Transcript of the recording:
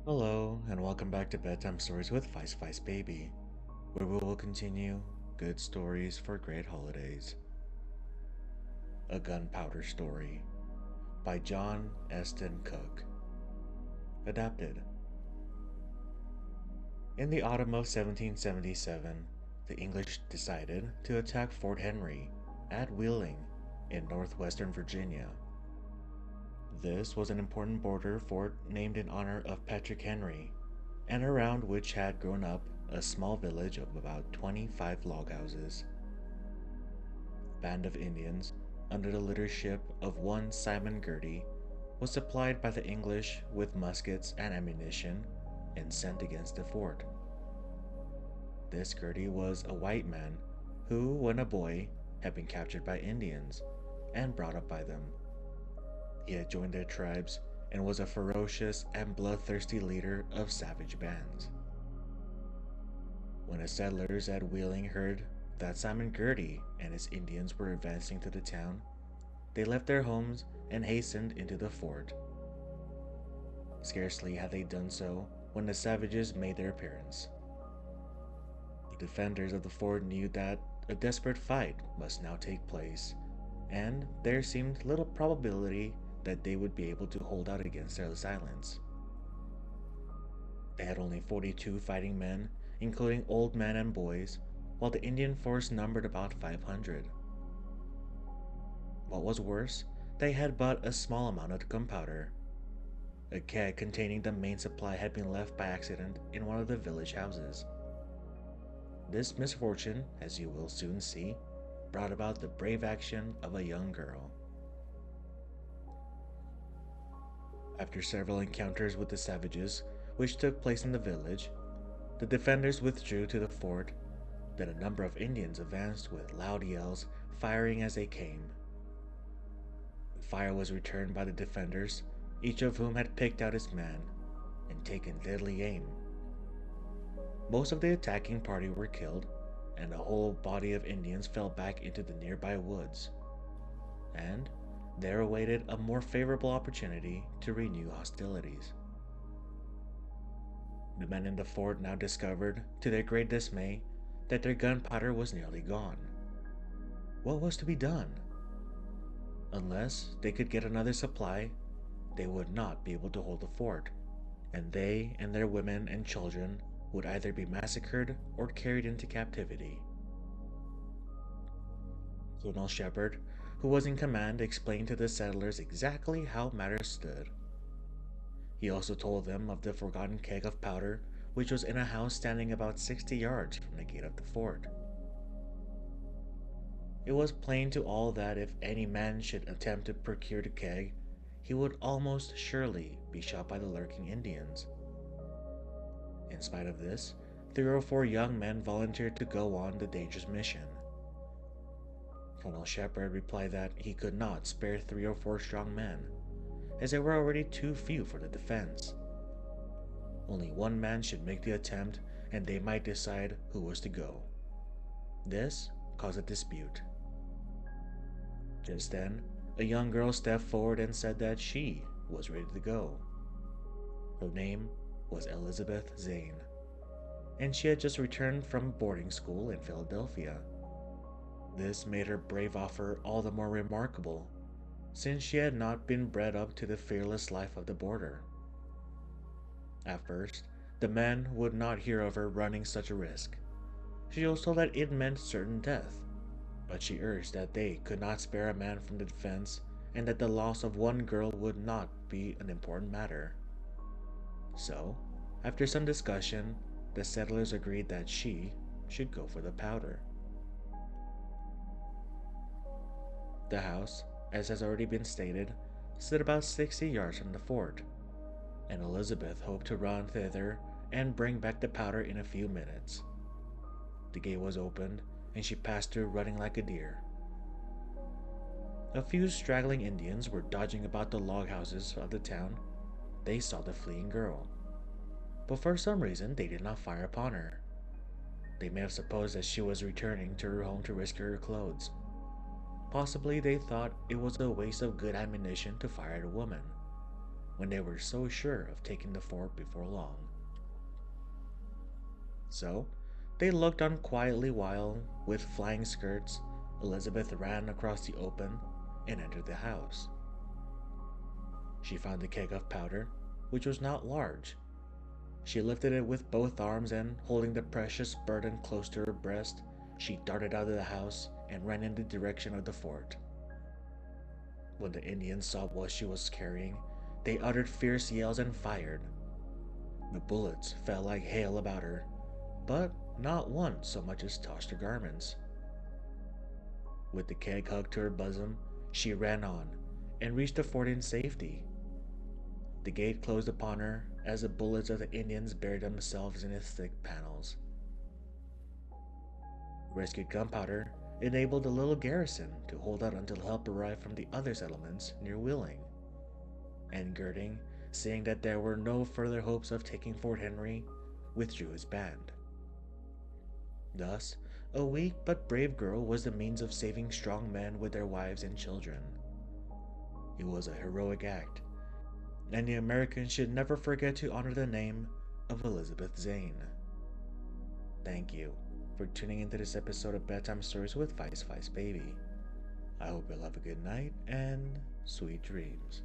Hello, and welcome back to Bedtime Stories with Vice Vice Baby, where we will continue good stories for great holidays. A Gunpowder Story by John Eston Cook. Adapted. In the autumn of 1777, the English decided to attack Fort Henry at Wheeling in northwestern Virginia. This was an important border fort named in honor of Patrick Henry, and around which had grown up a small village of about 25 log houses. A band of Indians, under the leadership of one Simon Girty, was supplied by the English with muskets and ammunition and sent against the fort. This Girty was a white man who, when a boy, had been captured by Indians and brought up by them. He had joined their tribes and was a ferocious and bloodthirsty leader of savage bands. When the settlers at Wheeling heard that Simon Girty and his Indians were advancing to the town, they left their homes and hastened into the fort. Scarcely had they done so when the savages made their appearance. The defenders of the fort knew that a desperate fight must now take place, and there seemed little probability that they would be able to hold out against their assailants. They had only 42 fighting men, including old men and boys, while the Indian force numbered about 500. What was worse, they had but a small amount of gunpowder. A keg containing the main supply had been left by accident in one of the village houses. This misfortune, as you will soon see, brought about the brave action of a young girl. After several encounters with the savages, which took place in the village, the defenders withdrew to the fort. Then a number of Indians advanced with loud yells, firing as they came. The fire was returned by the defenders, each of whom had picked out his man and taken deadly aim. Most of the attacking party were killed, and a whole body of Indians fell back into the nearby woods, and there awaited a more favorable opportunity to renew hostilities. The men in the fort now discovered, to their great dismay, that their gunpowder was nearly gone. What was to be done? Unless they could get another supply, they would not be able to hold the fort, and they and their women and children would either be massacred or carried into captivity. Colonel Shepard, who was in command, explained to the settlers exactly how matters stood. He also told them of the forgotten keg of powder which was in a house standing about 60 yards from the gate of the fort. It was plain to all that if any man should attempt to procure the keg, he would almost surely be shot by the lurking Indians. In spite of this, 3 or 4 young men volunteered to go on the dangerous mission. Colonel Shepard replied that he could not spare 3 or 4 strong men, as there were already too few for the defense. Only one man should make the attempt, and they might decide who was to go. This caused a dispute. Just then, a young girl stepped forward and said that she was ready to go. Her name was Elizabeth Zane, and she had just returned from boarding school in Philadelphia. This made her brave offer all the more remarkable, since she had not been bred up to the fearless life of the border. At first, the men would not hear of her running such a risk. She was told that it meant certain death, but she urged that they could not spare a man from the defense and that the loss of one girl would not be an important matter. So, after some discussion, the settlers agreed that she should go for the powder. The house, as has already been stated, stood about 60 yards from the fort, and Elizabeth hoped to run thither and bring back the powder in a few minutes. The gate was opened, and she passed through running like a deer. A few straggling Indians were dodging about the log houses of the town. They saw the fleeing girl, but for some reason they did not fire upon her. They may have supposed that she was returning to her home to rescue her clothes. Possibly they thought it was a waste of good ammunition to fire at a woman. when they were so sure of taking the fort before long. So, they looked on quietly while, with flying skirts, Elizabeth ran across the open and entered the house. She found the keg of powder, which was not large. She lifted it with both arms and, holding the precious burden close to her breast, she darted out of the house and ran in the direction of the fort. When the Indians saw what she was carrying, they uttered fierce yells and fired. The bullets fell like hail about her, but not one so much as touched her garments. With the keg hugged to her bosom, she ran on and reached the fort in safety. The gate closed upon her as the bullets of the Indians buried themselves in its thick panels. Rescued gunpowder enabled the little garrison to hold out until help arrived from the other settlements near Wheeling. And Girding, seeing that there were no further hopes of taking Fort Henry, withdrew his band. Thus, a weak but brave girl was the means of saving strong men with their wives and children. It was a heroic act, and the Americans should never forget to honor the name of Elizabeth Zane. Thank you for tuning into this episode of Bedtime Stories with Vice Baby. I hope you'll have a good night and sweet dreams.